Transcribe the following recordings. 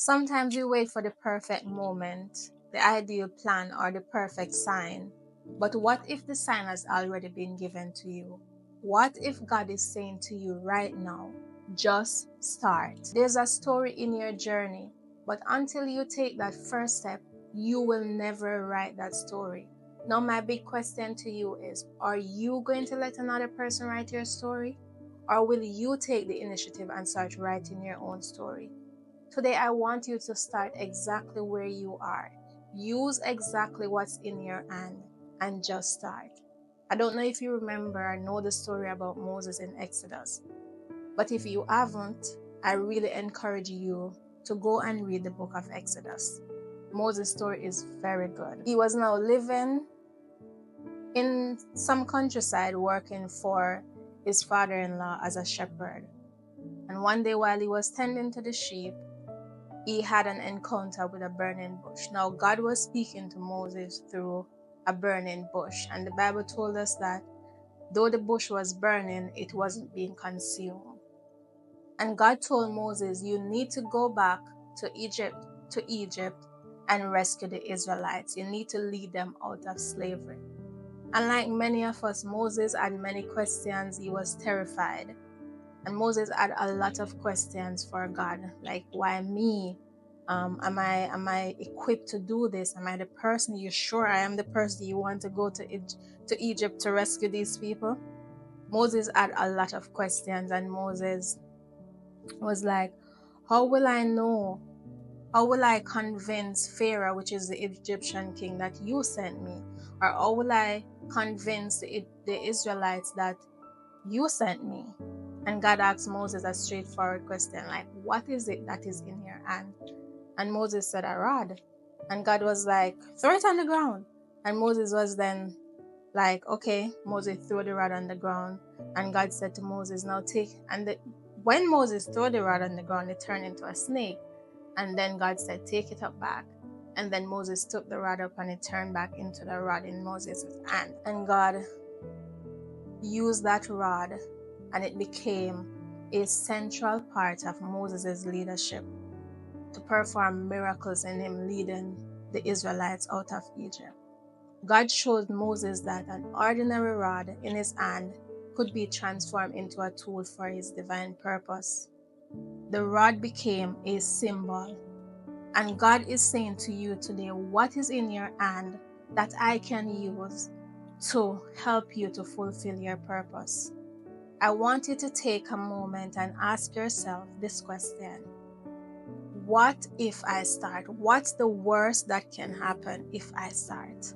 Sometimes we wait for the perfect moment, the ideal plan, or the perfect sign. But what if the sign has already been given to you? What if God is saying to you right now, just start? There's a story in your journey, but until you take that first step, you will never write that story. Now, my big question to you is, are you going to let another person write your story? Or will you take the initiative and start writing your own story? Today, I want you to start exactly where you are. Use exactly what's in your hand and just start. I don't know if you remember or know the story about Moses in Exodus, but if you haven't, I really encourage you to go and read the book of Exodus. Moses' story is very good. He was now living in some countryside working for his father-in-law as a shepherd. And one day while he was tending to the sheep, he had an encounter with a burning bush. Now, God was speaking to Moses through a burning bush, and the Bible told us that though the bush was burning, it wasn't being consumed. And God told Moses, you need to go back to Egypt and rescue the Israelites. You need to lead them out of slavery. And like many of us, Moses had many questions. He was terrified. And Moses had a lot of questions for God, like, why me? Am I equipped to do this? Am I the person? You sure I am the person you want to go to Egypt to rescue these people? Moses had a lot of questions, and Moses was like, how will I know? How will I convince Pharaoh, which is the Egyptian king, that you sent me? Or how will I convince the Israelites that you sent me? And God asked Moses a straightforward question, like, what is it that is in your hand? And Moses said, a rod. And God was like, throw it on the ground. And Moses was then like, okay. Moses threw the rod on the ground. And God said to Moses, now take, when Moses threw the rod on the ground, it turned into a snake. And then God said, take it up back. And then Moses took the rod up and it turned back into the rod in Moses' hand. And God used that rod, and it became a central part of Moses' leadership to perform miracles in him leading the Israelites out of Egypt. God showed Moses that an ordinary rod in his hand could be transformed into a tool for his divine purpose. The rod became a symbol. And God is saying to you today, what is in your hand that I can use to help you to fulfill your purpose? I want you to take a moment and ask yourself this question. What if I start? What's the worst that can happen if I start?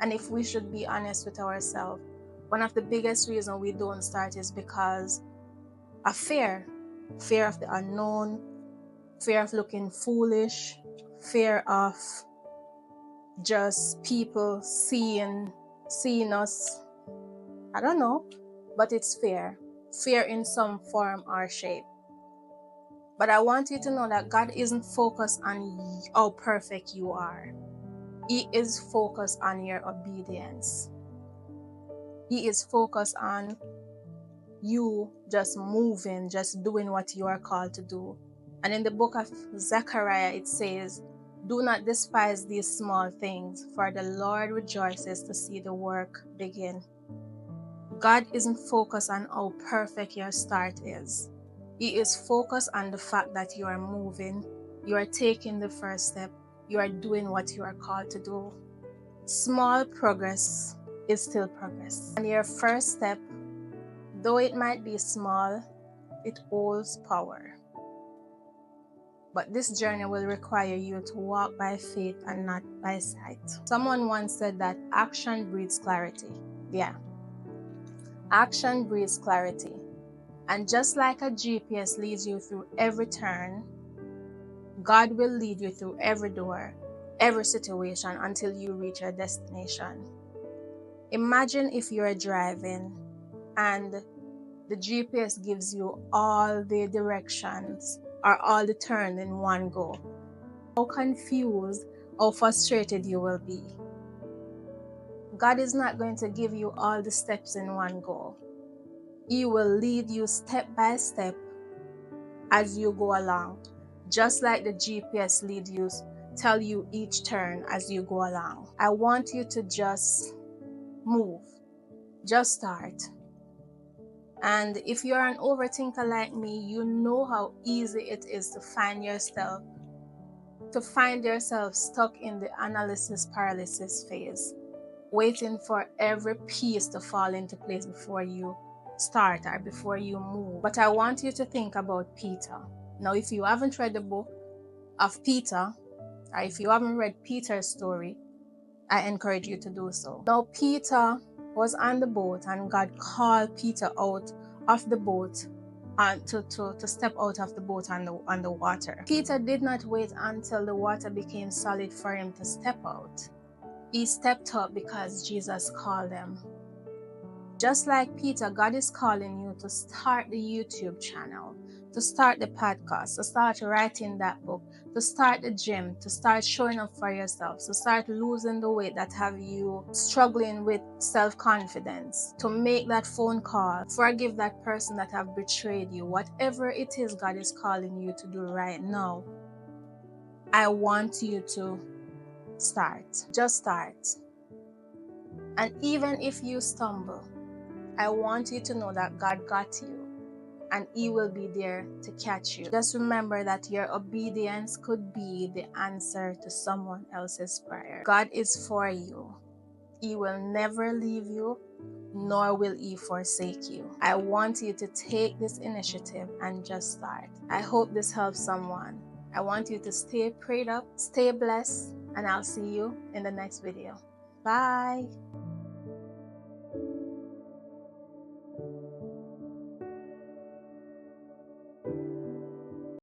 And if we should be honest with ourselves, one of the biggest reasons we don't start is because of fear. Fear of the unknown, fear of looking foolish, fear of just people seeing us. I don't know, but it's fear. Fear in some form or shape. But I want you to know that God isn't focused on how perfect you are. He is focused on your obedience. He is focused on you just moving, just doing what you are called to do. And in the book of Zechariah, it says, do not despise these small things, for the Lord rejoices to see the work begin. God isn't focused on how perfect your start is. He is focused on the fact that you are moving, you are taking the first step, you are doing what you are called to do. Small progress is still progress. And your first step, though it might be small, it holds power. But this journey will require you to walk by faith and not by sight. Someone once said that action breeds clarity. Yeah. Action breeds clarity. And just like a GPS leads you through every turn, God will lead you through every door, every situation until you reach your destination. Imagine if you're driving and the GPS gives you all the directions or all the turns in one go. How confused, how frustrated you will be. God is not going to give you all the steps in one go. He will lead you step by step as you go along. just like the GPS lead you, tell you each turn as you go along. I want you to just move, just start. And if you're an overthinker like me, you know how easy it is to find yourself stuck in the analysis paralysis phase, waiting for every piece to fall into place before you start or before you move. But I want you to think about Peter. Now, if you haven't read the book of Peter, or if you haven't read Peter's story, I encourage you to do so. Now, Peter was on the boat and God called Peter out of the boat and to step out of the boat on the water. Peter did not wait until the water became solid for him to step out. He stepped up because Jesus called him. Just like Peter, God is calling you to start the YouTube channel, to start the podcast, to start writing that book, to start the gym, to start showing up for yourself, to start losing the weight that have you struggling with self-confidence, to make that phone call, forgive that person that have betrayed you. Whatever it is God is calling you to do right now, I want you to start. Just start. And even if you stumble, I want you to know that God got you and He will be there to catch you. Just remember that your obedience could be the answer to someone else's prayer. God is for you. He will never leave you, nor will He forsake you. I want you to take this initiative and just start. I hope this helps someone. I want you to stay prayed up, stay blessed, and I'll see you in the next video. Bye.